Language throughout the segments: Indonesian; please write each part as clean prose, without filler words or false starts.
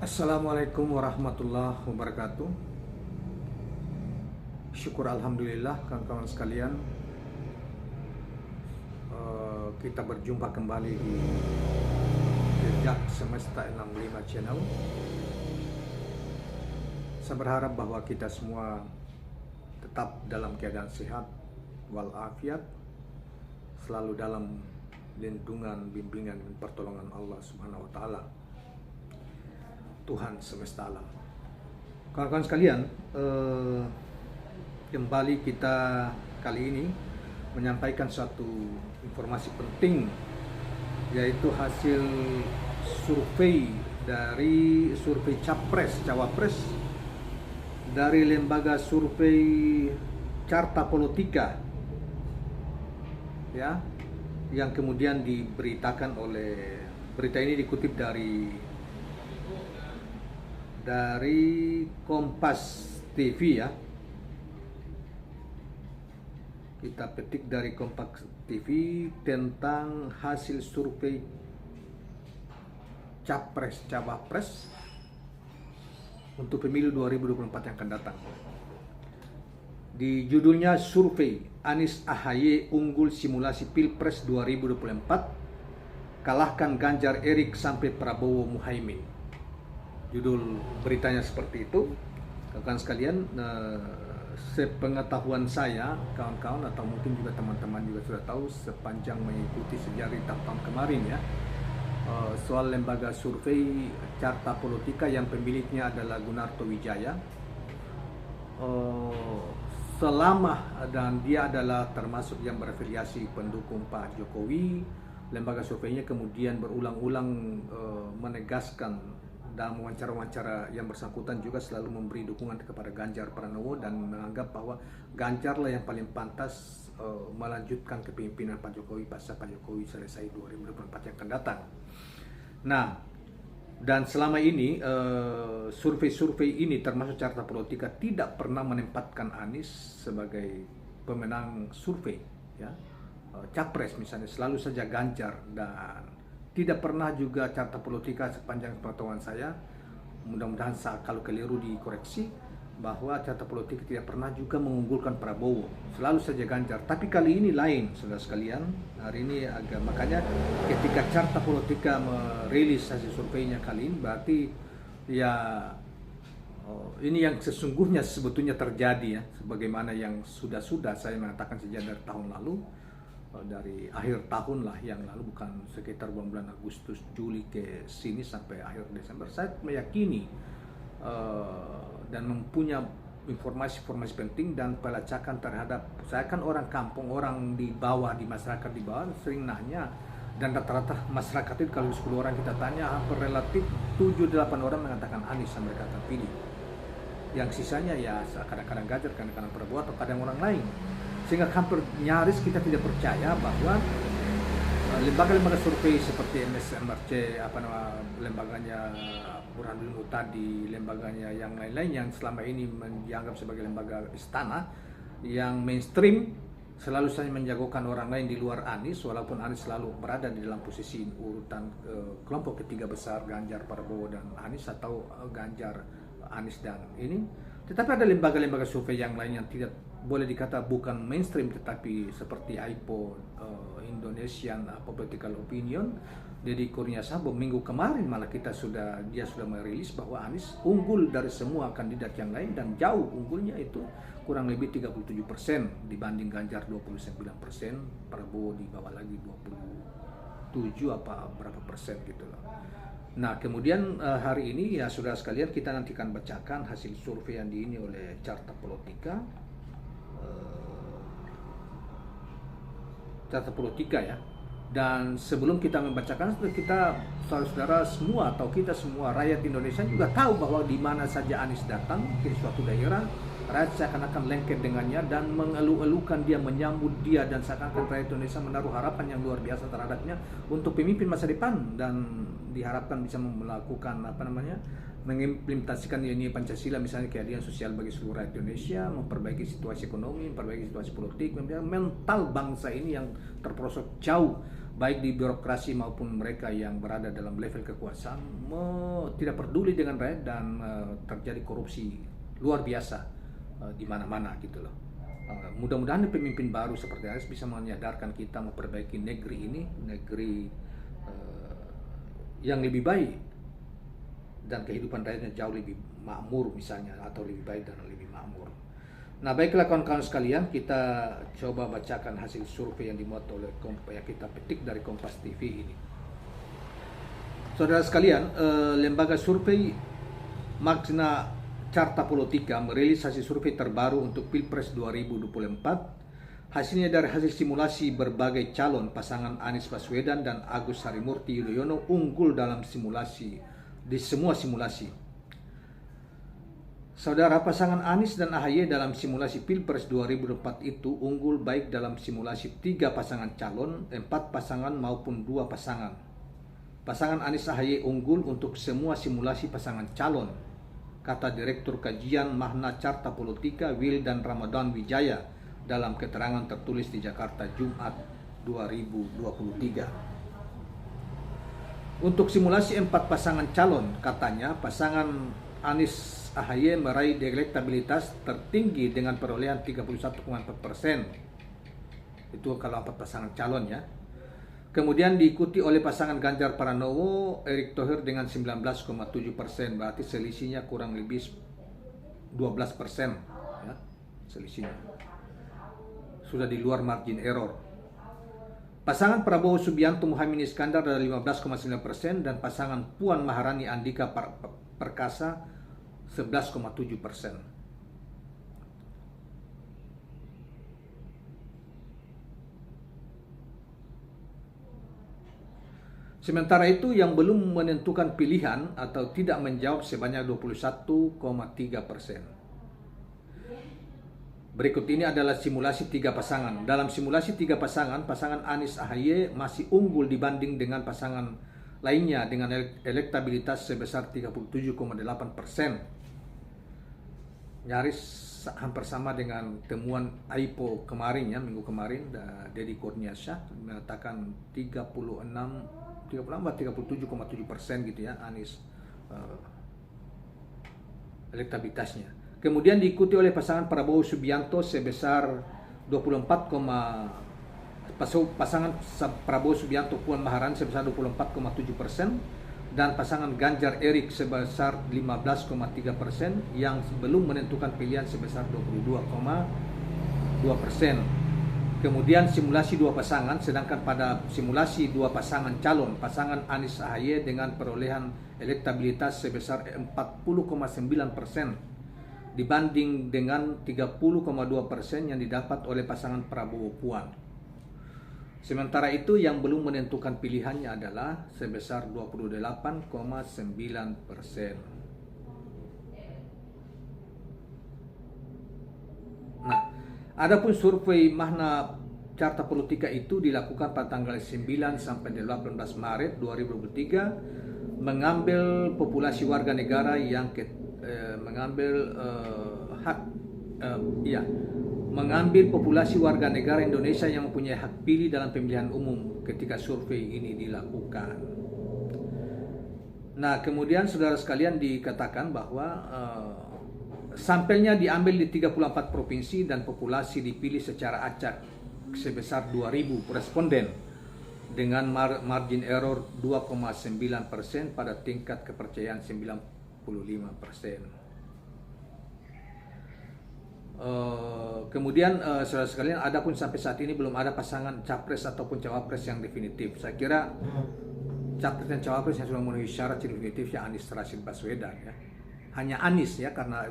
Assalamualaikum warahmatullahi wabarakatuh. Syukur alhamdulillah kawan-kawan sekalian, kita berjumpa kembali di Jejak Semesta 65 Channel. Saya berharap bahwa kita semua tetap dalam keadaan sehat walafiat, selalu dalam lindungan, bimbingan, dan pertolongan Allah Subhanahu wa taala, Tuhan semesta alam. Kawan-kawan sekalian, kembali kita kali ini menyampaikan suatu informasi penting, yaitu hasil survei Capres Cawapres dari lembaga survei Carta Politika, ya, yang kemudian diberitakan oleh, berita ini dikutip dari Kompas TV, ya. Kita petik dari Kompas TV tentang hasil survei Capres Cawapres untuk pemilu 2024 yang akan datang. Di judulnya, survei Anies AHY unggul simulasi Pilpres 2024, kalahkan Ganjar Erik sampai Prabowo Muhaimin. Judul beritanya seperti itu. Kawan-kawan sekalian, sepengetahuan saya, kawan-kawan, atau mungkin juga teman-teman juga sudah tahu sepanjang mengikuti sejarah tahun kemarin, ya, soal lembaga survei Carta Politika yang pemiliknya adalah Gunarto Wijaya. Dan dia adalah termasuk yang berafiliasi pendukung Pak Jokowi. Lembaga surveinya kemudian berulang-ulang menegaskan dalam wawancara-wawancara yang bersangkutan juga selalu memberi dukungan kepada Ganjar Pranowo dan menganggap bahwa Ganjarlah yang paling pantas melanjutkan kepemimpinan Pak Jokowi pasca Pak Jokowi selesai 2024 yang akan datang. Nah, dan selama ini survei-survei ini termasuk Carta Politika tidak pernah menempatkan Anies sebagai pemenang survei, ya. Capres misalnya selalu saja Ganjar, dan tidak pernah juga Carta Politika sepanjang pengetahuan saya, mudah-mudahan kalau keliru dikoreksi, bahwa Carta Politika tidak pernah juga mengunggulkan Prabowo, selalu saja Ganjar. Tapi kali ini lain, saudara sekalian. Hari ini makanya ketika Carta Politika merilis hasil surveinya kali ini, berarti ya ini yang sesungguhnya sebetulnya terjadi, ya, sebagaimana yang sudah saya mengatakan sejak dari tahun lalu, dari akhir tahun lah yang lalu, bukan sekitar bulan Agustus Juli ke sini sampai akhir Desember. Saya meyakini dan mempunyai informasi-informasi penting dan pelacakan terhadap, saya kan orang kampung, orang di bawah, di masyarakat di bawah sering nanya, dan rata-rata masyarakat itu kalau 10 orang kita tanya, hampir relatif 7-8 orang mengatakan Anies yang mereka akan pilih. Yang sisanya ya kadang-kadang Ganjar, kadang-kadang Prabowo, atau kadang orang lain. Sehingga hampir nyaris kita tidak percaya bahwa lembaga-lembaga survei seperti MSMRC, lembaganya Burhanuddin Muhtadi, lembaganya yang lain-lain yang selama ini dianggap sebagai lembaga istana yang mainstream, selalu saja menjagokan orang lain di luar Anies, walaupun Anies selalu berada di dalam posisi urutan kelompok ketiga besar, Ganjar, Prabowo, dan Anies, atau Ganjar, Anies, dan ini. Tetapi ada lembaga-lembaga survei yang lain yang tidak boleh dikata bukan mainstream, tetapi seperti AIPO, Indonesian Political Opinion, Deddy Kurnia Sabo, minggu kemarin malah dia sudah merilis bahwa Anies unggul dari semua kandidat yang lain, dan jauh unggulnya, itu kurang lebih 37% dibanding Ganjar 29%, Prabowo di bawah lagi 27 apa berapa persen gitu loh. Nah, kemudian hari ini, ya saudara sekalian, kita nanti akan bacakan hasil survei yang ini oleh Carta Politika. Carta Politika, ya. Dan sebelum kita membacakan, kita saudara-saudara semua, atau kita semua rakyat Indonesia juga tahu bahwa di mana saja Anies datang ke suatu daerah, rakyat seakan-akan lengket dengannya dan mengeluh-elukan dia, menyambut dia, dan seakan-akan rakyat Indonesia menaruh harapan yang luar biasa terhadapnya untuk pemimpin masa depan, dan diharapkan bisa melakukan mengimplementasikan ini Pancasila, misalnya keadilan sosial bagi seluruh rakyat Indonesia, memperbaiki situasi ekonomi, memperbaiki situasi politik, mental bangsa ini yang terperosok jauh baik di birokrasi maupun mereka yang berada dalam level kekuasaan tidak peduli dengan rakyat, dan terjadi korupsi luar biasa di mana-mana gitu loh. Mudah-mudahan pemimpin baru seperti Anies bisa menyadarkan kita memperbaiki negeri ini, negeri yang lebih baik dan kehidupan rakyatnya jauh lebih makmur misalnya, atau lebih baik dan lebih makmur. Nah, baiklah kawan-kawan sekalian, kita coba bacakan hasil survei yang dimuat oleh yang kita petik dari Kompas TV ini. Saudara sekalian, lembaga survei Magna Carta Politika merilis hasil survei terbaru untuk Pilpres 2024. Hasilnya dari hasil simulasi berbagai calon, pasangan Anies Baswedan dan Agus Harimurti Yudhoyono unggul dalam di semua simulasi. Saudara, pasangan Anies dan AHY dalam simulasi Pilpres 2024 itu unggul baik dalam simulasi 3 pasangan calon, 4 pasangan maupun 2 pasangan. Pasangan Anies AHY unggul untuk semua simulasi pasangan calon, kata Direktur Kajian Magna Carta Politika Wildan Ramadan Wijaya dalam keterangan tertulis di Jakarta Jumat 2023. Untuk simulasi 4 pasangan calon, katanya pasangan Anies AHY meraih elektabilitas tertinggi dengan perolehan 31,4%. Itu kalau 4 pasangan calon ya. Kemudian diikuti oleh pasangan Ganjar Pranowo, Erick Thohir dengan 19,7%. Berarti selisihnya kurang lebih 12% ya, selisihnya. Sudah di luar margin error. Pasangan Prabowo Subianto Muhaimin Iskandar dari 15,9% dan pasangan Puan Maharani Andika Perkasa 11,7%. Sementara itu yang belum menentukan pilihan atau tidak menjawab sebanyak 21,3%. Berikut ini adalah simulasi 3 pasangan. Dalam simulasi 3 pasangan, pasangan Anies AHY masih unggul dibanding dengan pasangan lainnya dengan elektabilitas sebesar 37,8%. Nyaris hampir sama dengan temuan AIPO kemarin ya, minggu kemarin, Deddy Kurniasyah mengatakan 37,7% gitu ya Anies elektabilitasnya. Kemudian diikuti oleh pasangan Prabowo Subianto sebesar 24, pasangan Prabowo Subianto Puan Maharani sebesar 24,7%. Dan pasangan Ganjar Erik sebesar 15,3%, yang belum menentukan pilihan sebesar 22,2%. Kemudian simulasi 2 pasangan, sedangkan pada simulasi 2 pasangan calon, pasangan Anies AHY dengan perolehan elektabilitas sebesar 40,9% dibanding dengan 30,2% yang didapat oleh pasangan Prabowo Puan. Sementara itu yang belum menentukan pilihannya adalah sebesar 28,9%. Nah, adapun survei Magna Carta Politika itu dilakukan pada tanggal 9 sampai 18 Maret 2023, mengambil populasi warga negara yang mengambil populasi warga negara Indonesia yang mempunyai hak pilih dalam pemilihan umum ketika survei ini dilakukan. Nah, kemudian saudara sekalian dikatakan bahwa sampelnya diambil di 34 provinsi dan populasi dipilih secara acak sebesar 2.000 responden dengan margin error 2,9% pada tingkat kepercayaan 95%. Kemudian saudara sekalian, adapun sampai saat ini belum ada pasangan capres ataupun cawapres yang definitif. Saya kira capres dan cawapres yang sudah memenuhi syarat definitif ya Anies Rashid Baswedan ya. Hanya Anies ya, karena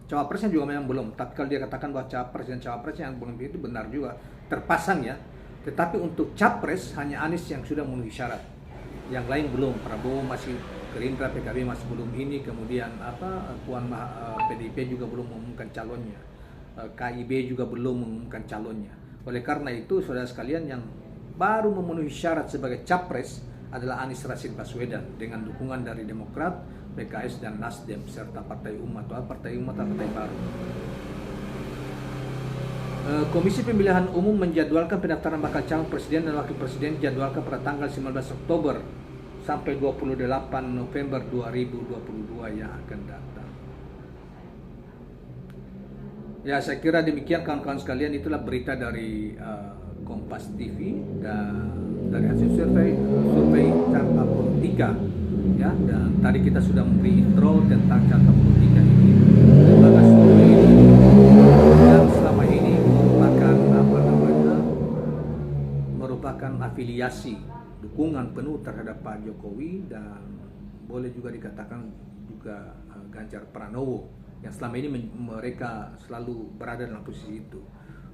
cawapresnya juga memang belum. Tapi kalau dia katakan bahwa capres dan cawapres yang belum itu benar juga, terpasang ya. Tetapi untuk capres hanya Anies yang sudah memenuhi syarat. Yang lain belum. Prabowo masih, Gerindra, PKB masih belum ini, kemudian PDIP juga belum mengumumkan calonnya, KIB juga belum mengumumkan calonnya. Oleh karena itu, saudara sekalian, yang baru memenuhi syarat sebagai capres adalah Anies Rashid Baswedan dengan dukungan dari Demokrat, PKS dan Nasdem serta Partai Umat atau Partai Umat atau Partai Baru. Komisi Pemilihan Umum menjadwalkan pendaftaran bakal calon presiden dan wakil presiden dijadwalkan pada tanggal 19 Oktober sampai 28 November 2022 yang akan datang. Ya, saya kira demikian kawan-kawan sekalian, itulah berita dari Kompas TV dan dari hasil survei Carta Politika. Ya, dan tadi kita sudah memberi intro tentang Carta Politika ini. Lembaga survei ini yang selama ini merupakan afiliasi dukungan penuh terhadap Pak Jokowi dan boleh juga dikatakan juga Ganjar Pranowo yang selama ini mereka selalu berada dalam posisi itu.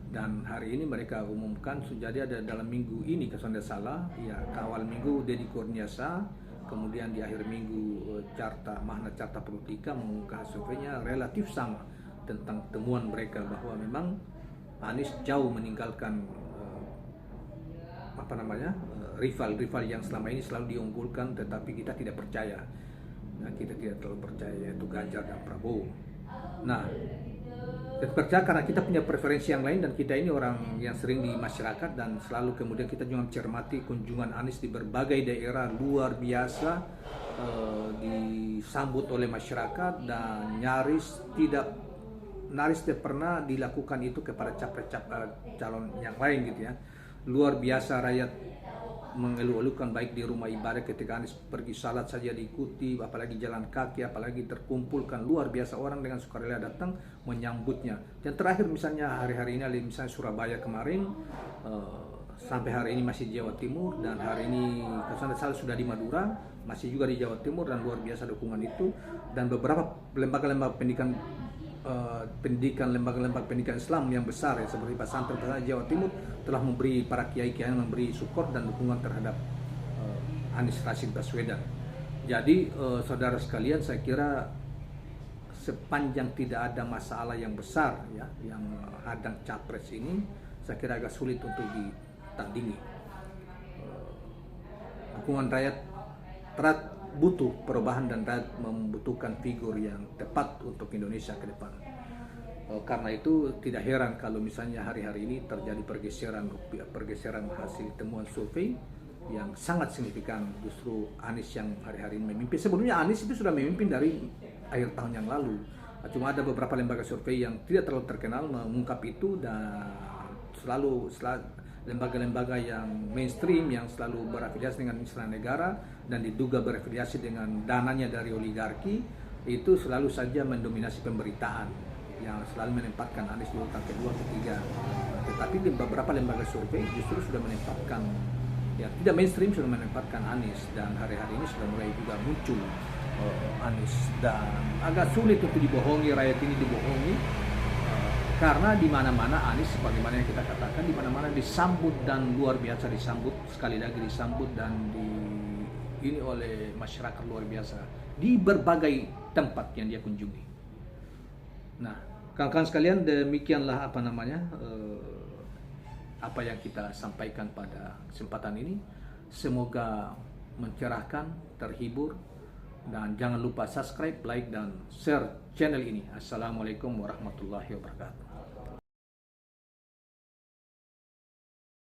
Dan hari ini mereka umumkan jadi ada dalam minggu ini kalau tidak salah ya, awal minggu Deddy Kurniasa, kemudian di akhir minggu Mahna Carta Politika mengumumkan surveinya relatif sama tentang temuan mereka bahwa memang Anies jauh meninggalkan rival-rival yang selama ini selalu diunggulkan, tetapi kita tidak percaya. Nah, kita tidak terlalu percaya, yaitu Ganjar dan Prabowo. Nah, kita percaya karena kita punya preferensi yang lain dan kita ini orang yang sering di masyarakat dan selalu kemudian kita juga mencermati kunjungan Anies di berbagai daerah luar biasa, disambut oleh masyarakat dan nyaris tidak pernah dilakukan itu kepada calon yang lain gitu ya. Luar biasa rakyat mengeluh-elukan baik di rumah ibadah ketika Anies pergi salat saja diikuti, apalagi jalan kaki, apalagi terkumpulkan luar biasa orang dengan sukarela datang menyambutnya. Dan terakhir misalnya hari-hari ini misalnya Surabaya kemarin, sampai hari ini masih di Jawa Timur dan hari ini kalau salah sudah di Madura, masih juga di Jawa Timur dan luar biasa dukungan itu. Dan beberapa lembaga-lembaga lembaga-lembaga pendidikan Islam yang besar ya, seperti pesantren Jawa Timur telah memberi para kiai-kiai memberi support dan dukungan terhadap Anies Rashid Baswedan. Jadi saudara sekalian, saya kira sepanjang tidak ada masalah yang besar ya yang hadang capres ini, saya kira agak sulit untuk ditandingi. Dukungan rakyat butuh perubahan dan rakyat membutuhkan figur yang tepat untuk Indonesia ke depan. Karena itu tidak heran kalau misalnya hari-hari ini terjadi pergeseran hasil temuan survei yang sangat signifikan. Justru Anies yang hari-hari ini memimpin. Sebelumnya Anies itu sudah memimpin dari akhir tahun yang lalu. Cuma ada beberapa lembaga survei yang tidak terlalu terkenal mengungkap itu, dan selalu lembaga-lembaga yang mainstream yang selalu berafiliasi dengan Istana Negara dan diduga berafiliasi dengan dananya dari oligarki itu selalu saja mendominasi pemberitaan yang selalu menempatkan Anies di urutan kedua, ketiga. Tetapi di beberapa lembaga survei justru sudah menempatkan, ya tidak mainstream, sudah menempatkan Anies, dan hari-hari ini sudah mulai juga muncul Anies, dan agak sulit untuk dibohongi, rakyat ini dibohongi. Karena di mana-mana Anies, sebagaimana yang kita katakan, di mana-mana disambut dan luar biasa disambut, sekali lagi disambut dan ini oleh masyarakat luar biasa di berbagai tempat yang dia kunjungi. Nah, kawan-kawan sekalian, demikianlah apa yang kita sampaikan pada kesempatan ini. Semoga mencerahkan, terhibur, dan jangan lupa subscribe, like, dan share channel ini. Assalamualaikum warahmatullahi wabarakatuh.